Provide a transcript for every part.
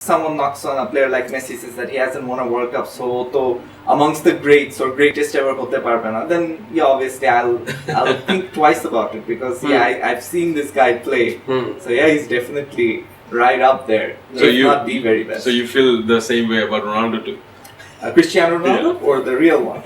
someone knocks on a player like Messi, says that he hasn't won a World Cup, so to amongst the greats or greatest ever hote parbe na, then yeah, obviously I'll think twice about it because I've seen this guy play. So yeah, he's definitely right up there. So you not the very best. So you feel the same way about Ronaldo too? Cristiano Ronaldo or the real one?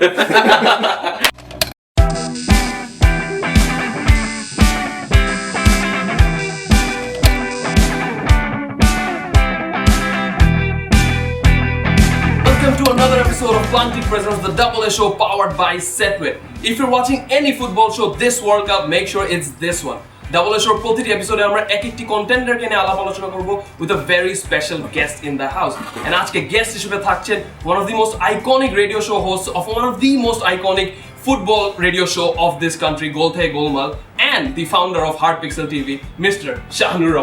Welcome to another episode of Plaantik presents the Double A Show powered by Setway. If you're watching any football show this World Cup, make sure it's this one. Double A Show প্রতিটি এপিসোডে আমরা এক-একটি কন্টেন্ডারকে নিয়ে আলাপ আলোচনা করব with a very special guest in the house. And আজকে guest হিসেবে থাকছেন one of the most iconic radio show hosts of one of the most iconic football radio show of this country, Golthe Golmal, and the founder of HardPixel TV, Mr. Shahnoor.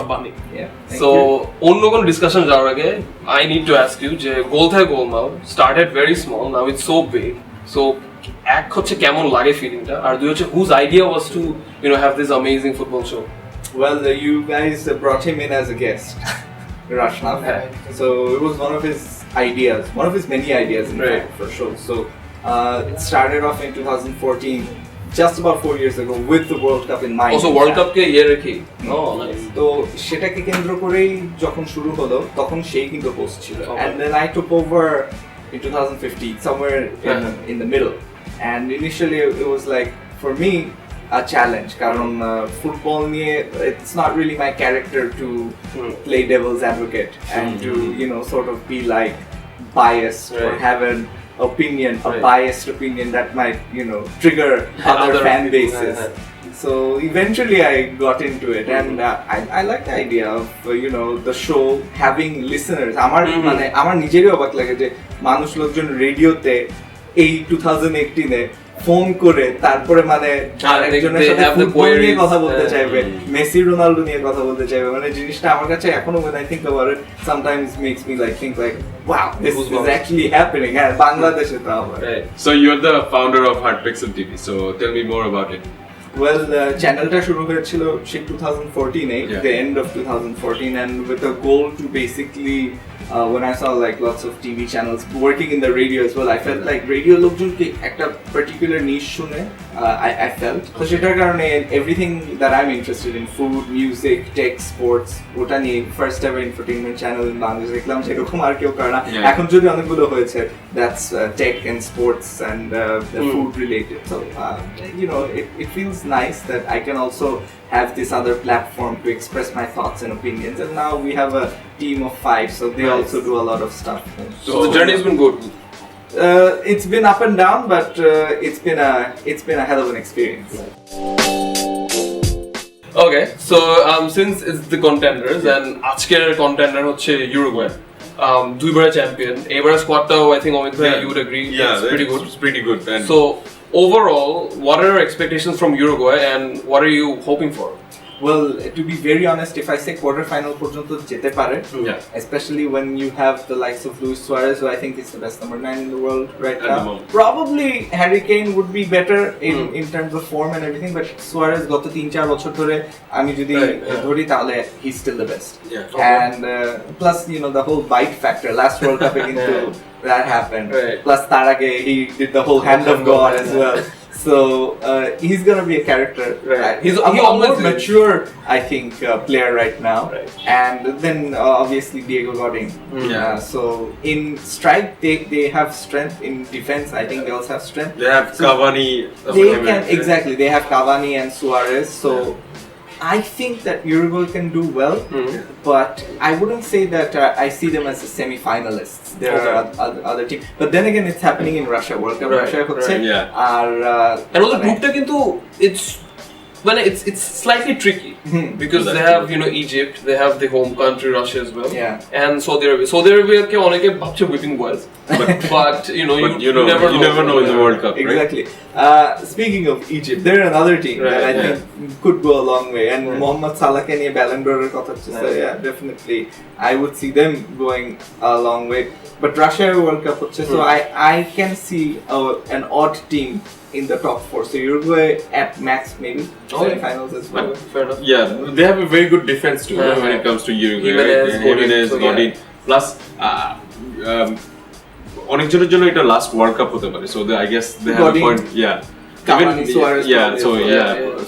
Yeah. So, অন্য কোনো discussion যাওয়ার আগে I need to ask you যে Golthe Golmal started very small, now it's so big. So, এক হচ্ছে কেমন লাগে ফিলিংটা আর দুই হচ্ছে whose idea was to have this amazing football show? Well, you guys brought him in as a guest, Ahnaf. So it was one of his ideas, one of his many ideas in fact, for sure. So it started off in 2014, just about 4 years ago, with the World Cup in mind. Also World Cup কে ইয়ে রেখে nice. তো সেটাকে কেন্দ্র করেই যখন শুরু হলো তখন সেই কিন্তু হোস্ট ছিল, and then I took over in 2015, somewhere in the middle. And initially it was like, for me, a challenge karon football niye it's not really my character to play devil's advocate and to sort of be like biased or have an opinion, a biased opinion that might trigger other fan bases. So eventually I got into it, and I like the idea of the show having listeners. আমার নিজেরই অবাক লাগে যে মানুষ লোকজন রেডিওতে এই 2018 এ phone করে তারপরে একজনের সাথে ফুটবল নিয়ে কথা বলতে চাইবে, মেসি রোনাল্ডো নিয়ে কথা বলতে চাইবে, জিনিসটা আমার কাছে এখনো when I think about it sometimes makes me think like wow, this is actually happening and বাংলাদেশে তো আবার. So you're the founder of HardPixel TV, so tell me more about it. Well, the চ্যানেলটা শুরু হয়েছিল সেই 2014 the end of 2014, and with a goal to basically when I saw lots of TV channels working in the radio as well, I felt like radio লোকজনকে একটা particular niche শুনে I felt so সেটার কারণে everything that I'm interested in, food, music, tech, sports, ওটা নিয়ে first ever infotainment channel in Bangladesh দেখলাম সেরকম আর কেউ করে না। এখন যদি অনেকগুলো হয়েছে that's tech and sports and food related, so it feels nice that I can also have this other platform to express my thoughts and opinions, and now we have a team of 5, so they also do a lot of stuff. So the journey's been good. It's been up and down, but it's been a hell of an experience. Okay, so since it's the contenders and আজকের contender হচ্ছে Uruguay, দুইবারের champion, এবারের স্কোয়াডটাও I think Amit you would agree it's pretty good. It's pretty good. And so overall, what are your expectations from Uruguay and what are you hoping for? Well, to be very honest, if I say quarterfinal পর্যন্ত যেতে পারে, especially when you have the likes of Luis Suarez, who I think is the best number 9 in the world right now. Probably Harry Kane would be better in terms of form and everything, but Suarez গত 3-4 বছর ধরে আমি যদি ধরি তাহলে he's still the best. And plus the whole bite factor last World Cup কিন্তু that happened. Plus তার আগে he did the whole hand of God as well. So he's gonna be a character. He's a more mature, I think, player right now. And then obviously Diego Godin. So in strike, they have strength. In defense, I think they also have strength. They have Cavani. They have Cavani and Suarez. So I think that Uruguay can do well, but I wouldn't say that I see them as a semi-finalists. There are other teams, but then again, it's happening in Russia. World Cup Russia হচ্ছে আর and also groupটা কিন্তু it's slightly tricky because they have Egypt, they have the home country Russia as well, and Saudi Arabia ke oneke bhabche whipping boys, but you never know in the World Cup. Exactly. Speaking of Egypt, they're another team that I think could go a long way, and Mohamed Salah ke niye Ballon d'Or kotha hocche, so definitely I would see them going a long way. But Russia World Cup hocche, so I can see an odd team in the top 4. So Uruguay at max maybe semi-finals as well. Fair enough. Yeah, they have a very good defense too when it comes to Uruguay. Jimenez, Godin. Plus অনেকজনের জন্য এটা last world cup হতে পারে, so I guess they have a point,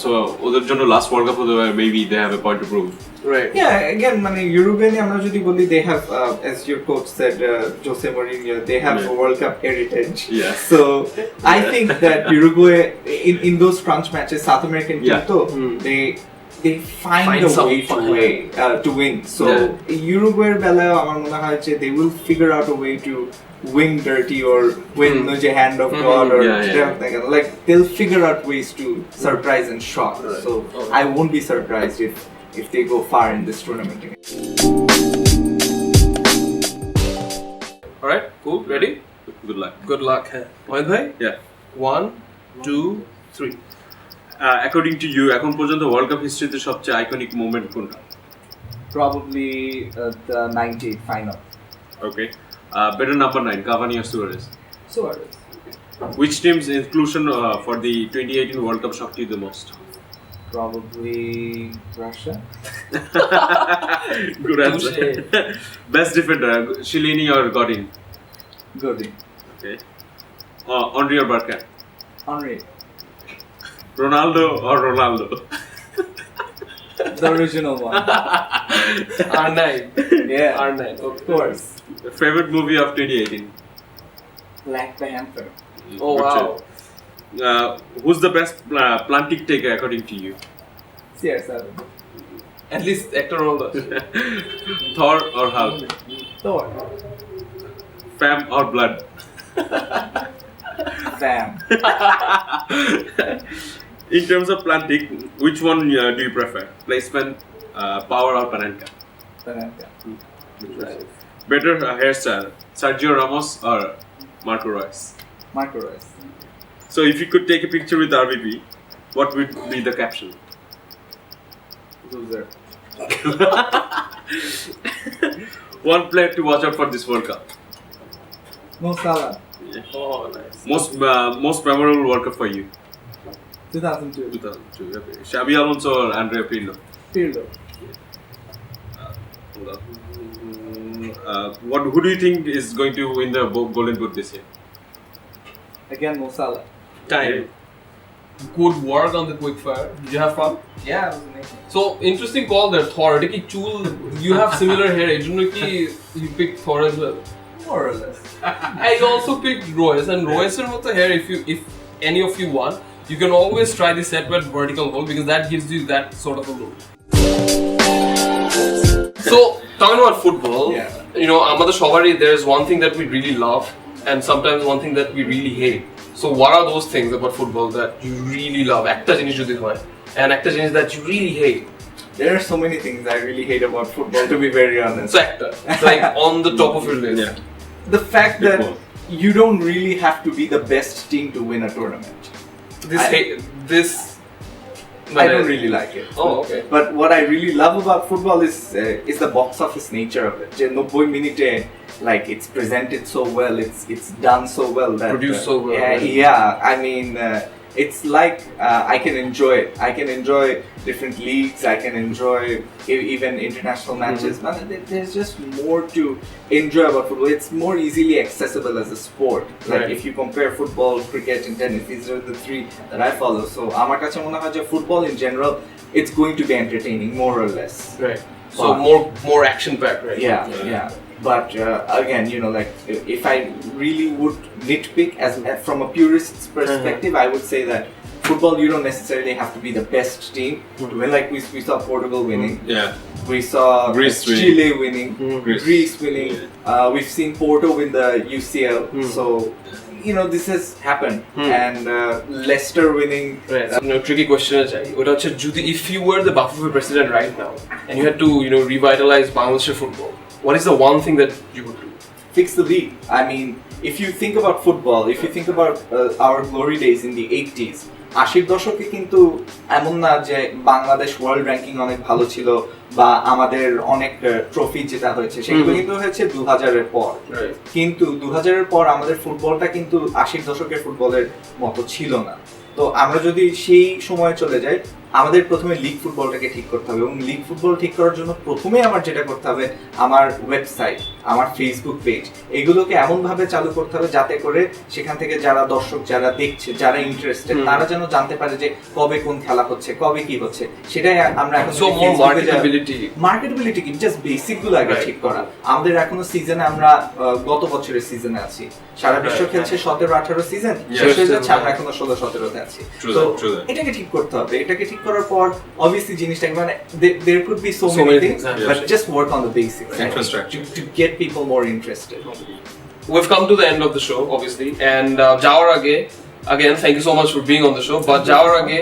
so ওদের জন্য last world cup হতে পারে, maybe they have a point to prove. Right. Yeah, again, মানে Uruguay আমরা যদি বলি, they have, as your coach said, Jose Mourinho, they have a World Cup heritage. Yeah. So I think that Uruguay in those crunch matches, South American team, they find a way to win. So Uruguay বেলায় আমার মনে হয় যে they will figure out a way to win dirty or win the hand of God or like they'll figure out ways to surprise and shock. So I won't be surprised if they go far in this tournament. All right, cool, ready? Good luck. Good luck. Mohit bhai? Yeah. 1, 2, 3. According to you, এখন পর্যন্ত world cup হিস্ট্রিতে সবচেয়ে iconic moment কোনটা? Probably the 98 final. Okay. Better number 9, Cavani or Suarez? Suarez. Which team's inclusion for the 2018 World Cup shocked you the most? Probably Russia. Good answer. Best defender, Chiellini or Godin? Godin. Okay. Henry or Bergkamp? Henry. Ronaldo or Ronaldo? The original one. R9. Yeah. R9, Of course. Favorite movie of 2018? Black Panther. Oh wow. Who's the best Plaantik taker according to you? CR7. At least actor Ronaldo. Thor or Hulk? Thor. Fam or blood? Sam. In terms of Plaantik, which one do you prefer? Placement, power or Panenka? Panenka. Better hairstyle, Sergio Ramos or Marco Reus? Marco Reus. So if you could take a picture with RVP, what would be the caption? Loser. One player to watch out for this World Cup. Mo Salah. Oh nice. Most memorable World Cup for you? 2002. 2002. Okay. Xabi Alonso or Andrea Pirlo? Pirlo. Who do you think is going to win the Golden Boot this year? Again, Mo Salah. Time. Good work on the quick fire. Did you have fun? Yeah, it was amazing. So interesting call there, Thor. It ki chul, you have similar hair. Ejonno ki you picked Thor as well. More or less. I also picked Royce, and Royce's moto hair. If any of you want, you can always try the set wet vertical hold because that gives you that sort of a look. So talking about football, you know, amader shobarই there's one thing that we really love and sometimes one thing that we really hate. So what are those things about football that you really love? Ekta জিনিস যদি হয় and ekta জিনিস that you really hate. There are so many things I really hate about football, to be very honest. So ekta, it's like on the top of your list. The fact that you don't really have to be the best team to win a tournament. I don't really like it. Oh, okay. But what I really love about football is the box office nature of it. 90 minute, like it's presented so well, it's done so well that produced so well. Yeah. I mean, it's like I can enjoy it. I can enjoy different leagues. I can enjoy even international matches. But there's just more to enjoy about football. It's more easily accessible as a sport. Like if you compare football, cricket, and tennis, these are the three that I follow. So আমার কাছে মনে হয় যে football in general, it's going to be entertaining more or less. Right. So more action packed, right? Yeah. But again, you know, like if I really would nitpick as from a purist's perspective, I would say that football, you don't necessarily have to be the best team to win. Like we saw Portugal winning. Yeah. We saw Chile winning. Greece winning. We've seen Porto win the UCL. So you know, this has happened. And Leicester winning. Right. So, tricky question আছে ওটা হচ্ছে যদি if you were the Buffalo president right now and you had to, you know, revitalize Bangladesh football, what is the one thing that you would do? Fix the league. I mean, if you think about football, if you think about our glory days in the 80s, 80 দশকে কিন্তু এমন না যে Bangladesh world ranking অনেক ভালো ছিল বা আমাদের অনেক ট্রফি জেতা হয়েছে, সেগুলো কিন্তু হয়েছে 2000 এর পর। কিন্তু 2000 এর পর আমাদের ফুটবলটা কিন্তু 80 দশকের ফুটবলের মতো ছিল না। তো আমরা যদি সেই সময়ে চলে যাই, আমাদের প্রথমে লিগ ফুটবলটাকে ঠিক করতে হবে এবং লিগ ফুটবল ঠিক করার জন্য প্রথমে আমার যেটা করতে হবে আমার ওয়েবসাইট, আমার ফেসবুক পেজ এগুলোকে এমন ভাবে চালু করতে হবে যাতে করে সেখান থেকে যারা দর্শক যারা দেখছে যারা ইন্টারেস্টেড তারা যেন জানতে পারে যে কবে কোন খেলা হচ্ছে কবে কি হচ্ছে সেটাই আমরা এখন মার্কেটেবিলিটি কি জাস্ট বেসিক গুলো আগে ঠিক করা। আমাদের এখনো সিজনে আমরা গত বছরের সিজনে আছি, সারা বিশ্ব খেলছে 17-18 সিজন, শেষ হয়ে যাচ্ছে, আমরা এখনো 16-17-তে আছি। তো এটাকে ঠিক করতে হবে, এটাকে ঠিক করার পর obviously জিনিসটা মানে there could be so many things but just work on the basics to get people more interested. We've come to the end of the show obviously and যাওয়ার আগে again thank you so much for being on the show, but যাওয়ার আগে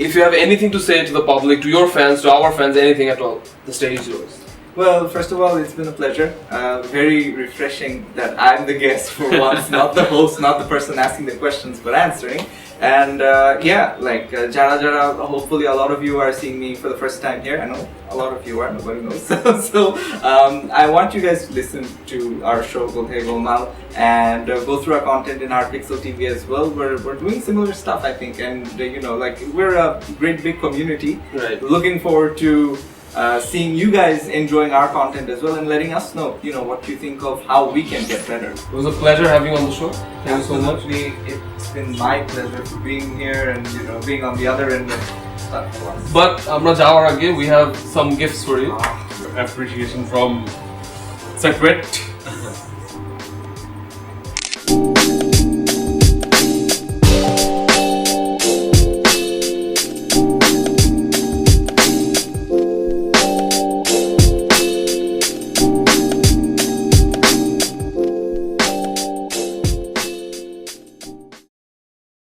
if you have anything to say to the public, to your fans, to our fans, anything at all, the stage is yours. Well, first of all, it's been a pleasure. Very refreshing that I'm the guest for once, not the host, not the person asking the questions, but answering. And Jara, hopefully a lot of you are seeing me for the first time here. I know a lot of you are, nobody knows. So I want you guys to listen to our show, Golthe Golmal, and go through our content in HardPixel TV as well. We're doing similar stuff, I think, and we're a great big community. Right. Looking forward to seeing you guys enjoying our content as well and letting us know, what you think of how we can get better. It was a pleasure having you on the show. Thank you so much. It's been my pleasure for being here and being on the other end of stuff. But আমরা যাওয়ার আগে we have some gifts for you. Appreciation from Setwet.